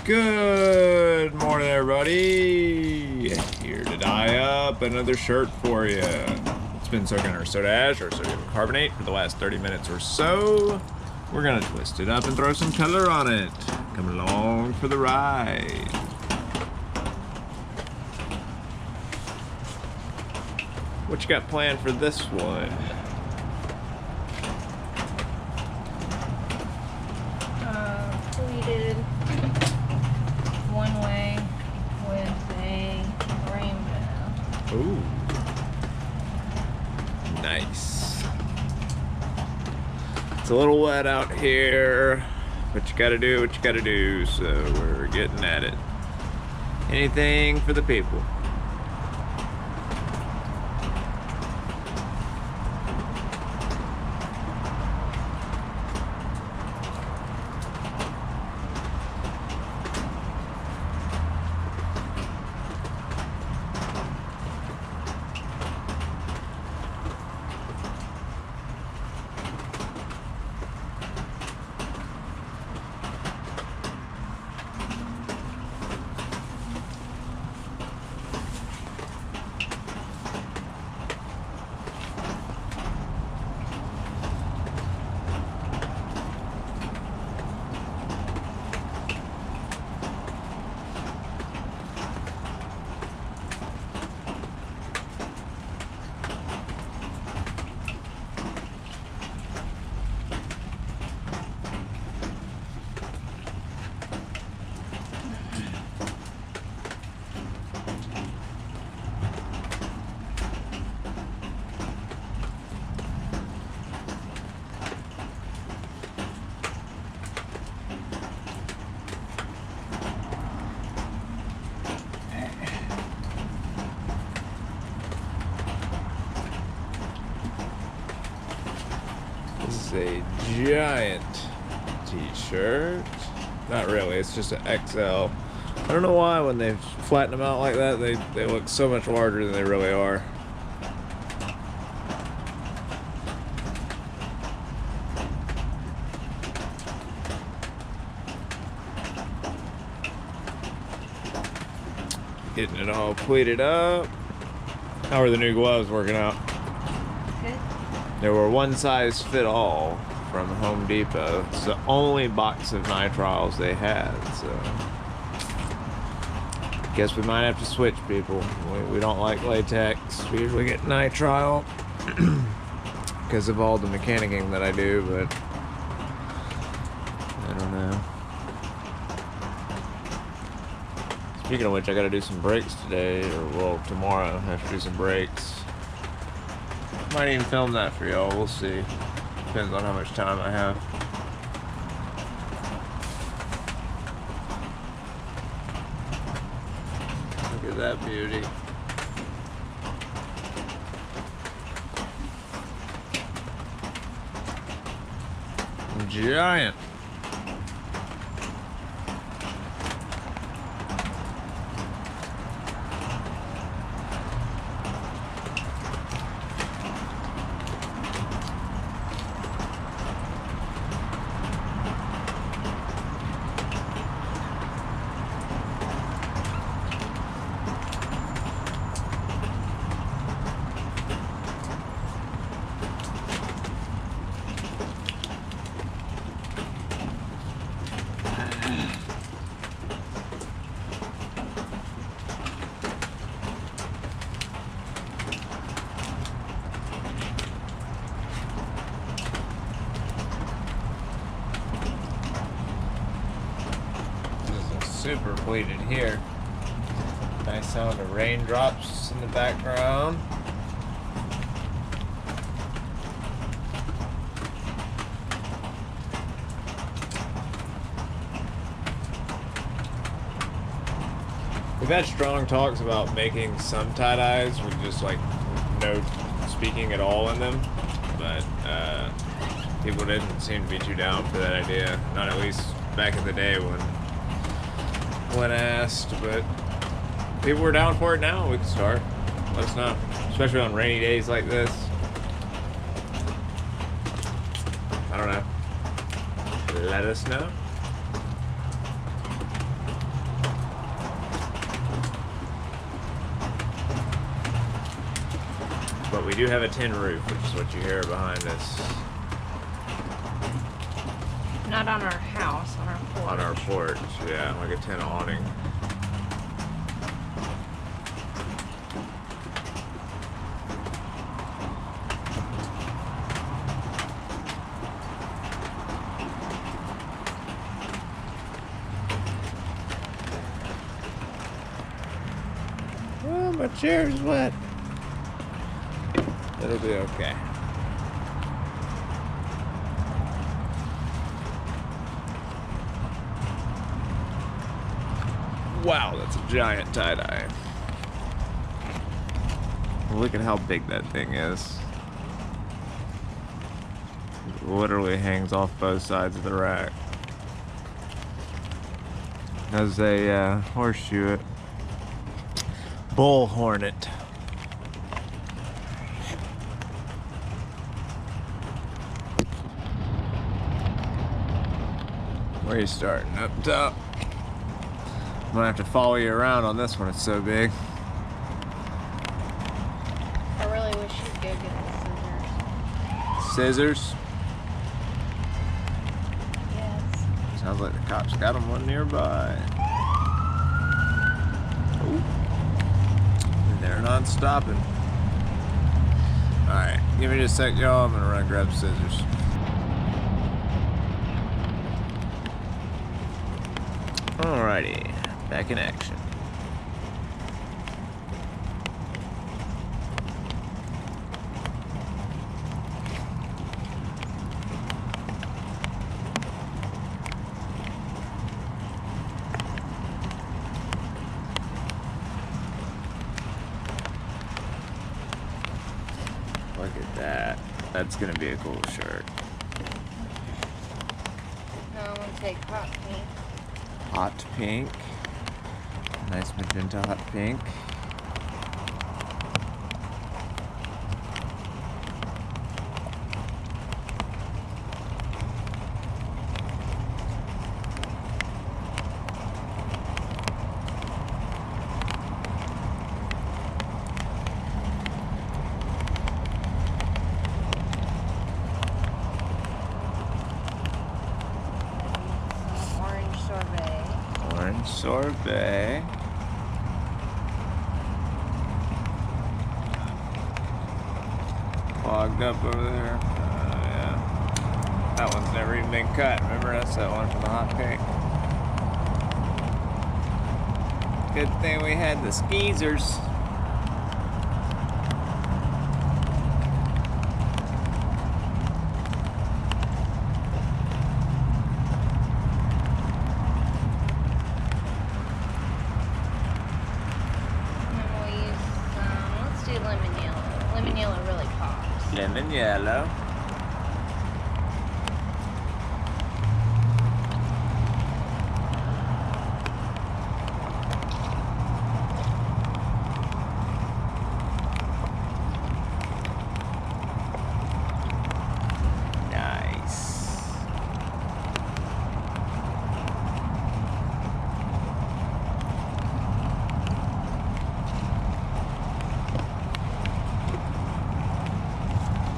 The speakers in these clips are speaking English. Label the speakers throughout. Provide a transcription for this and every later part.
Speaker 1: Good morning, everybody. Here to dye up another shirt for you. It's been soaking in our soda ash or sodium carbonate for the last 30 minutes or so. We're gonna twist it up and throw some color on it. Come along for the ride. What you got planned for this one?
Speaker 2: Pleated one way with a rainbow.
Speaker 1: Ooh. Nice. It's a little wet out here, but you gotta do what you gotta do, so we're getting at it. Anything for the people. This is a giant t-shirt. Not really, it's just an XL. I don't know why when they flatten them out like that, they look so much larger than they really are. Getting it all pleated up. How are the new gloves working out?
Speaker 2: Good.
Speaker 1: They were one size fit all from Home Depot. It's the only box of nitriles they had, so guess we might have to switch, people. We don't like latex. We usually get nitrile because of all the mechanicking that I do, but I don't know. Speaking of which, I gotta do some brakes today, or well, tomorrow I have to do some brakes. Might even film that for y'all, we'll see. Depends on how much time I have. Look at that beauty. Giant. Super pleated here. Nice sound of raindrops in the background. We've had strong talks about making some tie-dyes with just like no speaking at all in them, but people didn't seem to be too down for that idea. Not at least back in the day when asked, but people were down for it now. We can start. Let us know, especially on rainy days like this. I don't know. Let us know. But we do have a tin roof, which is what you hear behind us.
Speaker 2: Not on our house, on our porch.
Speaker 1: On our porch, yeah, like a tin awning. Oh, my chair's wet. It'll be okay. Wow, that's a giant tie-dye. Look at how big that thing is. It literally hangs off both sides of the rack. Has a horseshoe it. Bull hornet. Where are you starting? Up top. I'm gonna have to follow you around on this one, it's so big.
Speaker 2: I really wish you'd go get the
Speaker 1: Scissors?
Speaker 2: scissors. Yes.
Speaker 1: Sounds like the cops got them one nearby. Ooh. And they're not stopping. Alright, give me just a sec, y'all. I'm gonna run and grab scissors. Alrighty. Back in action. Look at that. That's gonna be a cool shirt.
Speaker 2: No, I'm gonna take hot pink.
Speaker 1: Hot pink. Nice magenta hot pink.
Speaker 2: Some orange sorbet.
Speaker 1: Orange sorbet. Clogged up over there. Yeah. That one's never even been cut. Remember, that's that one from the hot pink. Good thing we had the skeezers.
Speaker 2: And then we'll use some, let's do lemon yellow. Lemon yellow really pops.
Speaker 1: Lemon yellow. Nice.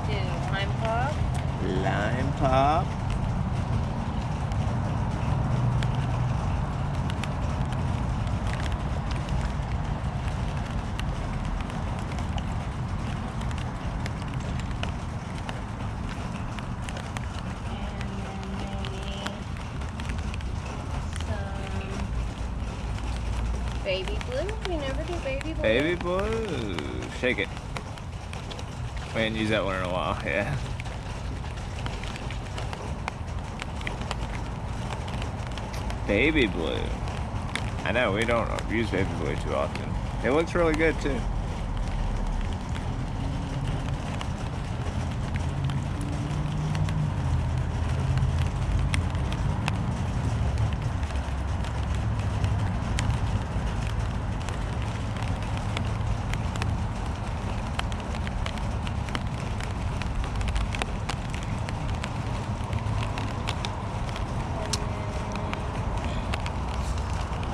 Speaker 2: Do lime pop.
Speaker 1: Lime pop.
Speaker 2: Baby blue? We never do baby blue.
Speaker 1: Baby blue. Shake it. We hadn't used that one in a while, yeah. Baby blue. I know, we don't use baby blue too often. It looks really good too.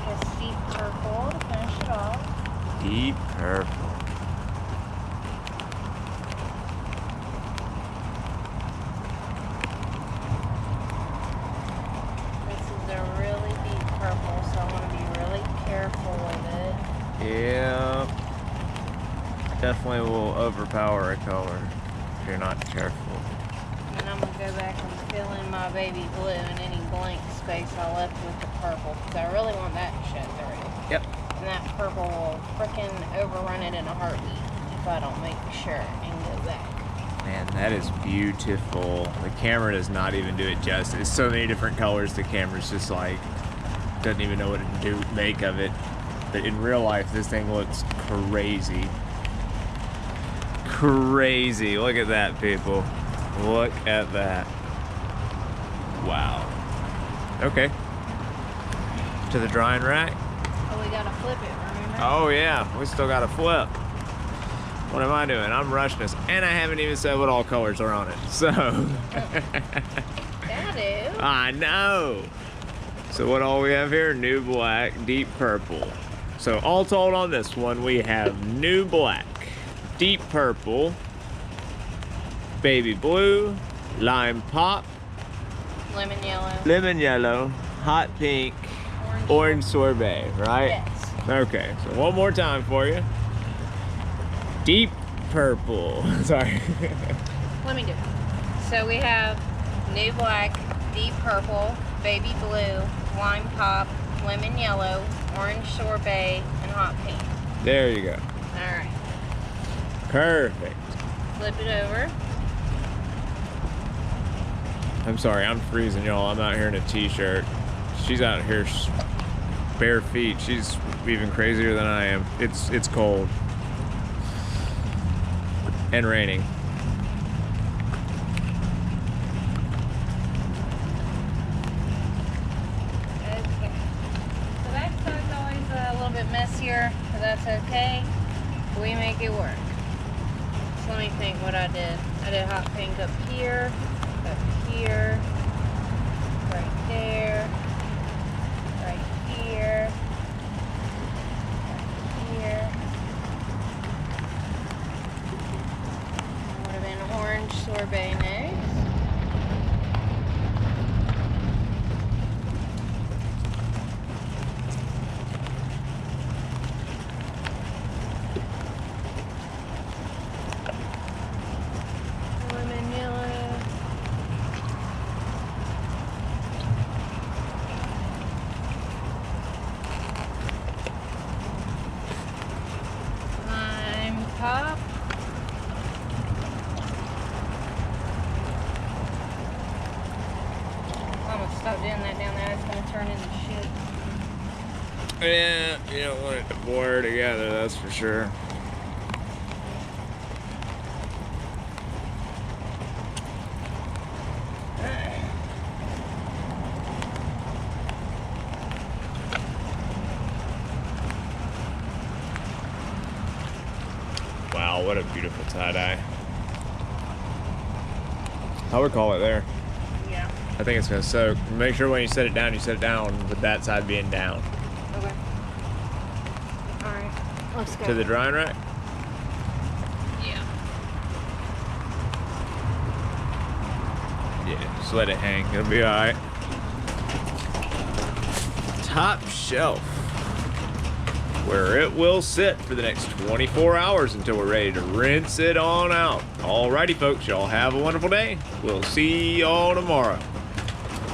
Speaker 2: Just deep purple to finish it off.
Speaker 1: Deep purple. Definitely will overpower a color if you're not careful.
Speaker 2: And I'm gonna go back and fill in my baby blue and any blank space I left with the purple, because I really want that to show through.
Speaker 1: Yep.
Speaker 2: And that purple will frickin' overrun it in a heartbeat if I don't make sure and go back.
Speaker 1: Man, that is beautiful. The camera does not even do it justice. So many different colors. The camera's just like doesn't even know what to make of it. But in real life, this thing looks crazy. Crazy. Look at that, people. Look at that. Wow. Okay. To the drying rack.
Speaker 2: Oh, we gotta flip it, remember?
Speaker 1: Oh yeah, we still gotta flip. What am I doing? I'm rushing this, and I haven't even said what all colors are on it. So.
Speaker 2: That
Speaker 1: I know. So what all we have here? New black, deep purple. So all told on this one, we have new black, deep purple, baby blue, lime pop, lemon yellow, hot pink, orange sorbet, right?
Speaker 2: Yes.
Speaker 1: Okay, so one more time for you. Deep purple. Sorry.
Speaker 2: Let me do it. So we have new black, deep purple, baby blue, lime pop, lemon yellow, orange sorbet, and hot pink.
Speaker 1: There you go.
Speaker 2: Alright.
Speaker 1: Perfect.
Speaker 2: Flip it over.
Speaker 1: I'm sorry, I'm freezing, y'all. I'm out here in a t-shirt. She's out here bare feet. She's even crazier than I am. It's cold. And raining.
Speaker 2: Okay. So that side's always a little bit messier, but that's okay. We make it work. So let me think what I did. I did hot pink up here, right there, right here, right here. Would have been orange sorbet next. Lemon yellow. Lime pop. I'm gonna stop doing that down there. It's gonna turn into shit.
Speaker 1: Yeah, you don't want it to blur together, that's for sure. Wow, what a beautiful tie-dye. I would call it there.
Speaker 2: Yeah.
Speaker 1: I think it's gonna soak. Make sure when you set it down with that side being down.
Speaker 2: Okay. Alright. Let's go.
Speaker 1: To the drying rack?
Speaker 2: Yeah.
Speaker 1: Yeah, just let it hang. It'll be alright. Top shelf, where it will sit for the next 24 hours until we're ready to rinse it on out. Alrighty, folks, y'all have a wonderful day. We'll see y'all tomorrow.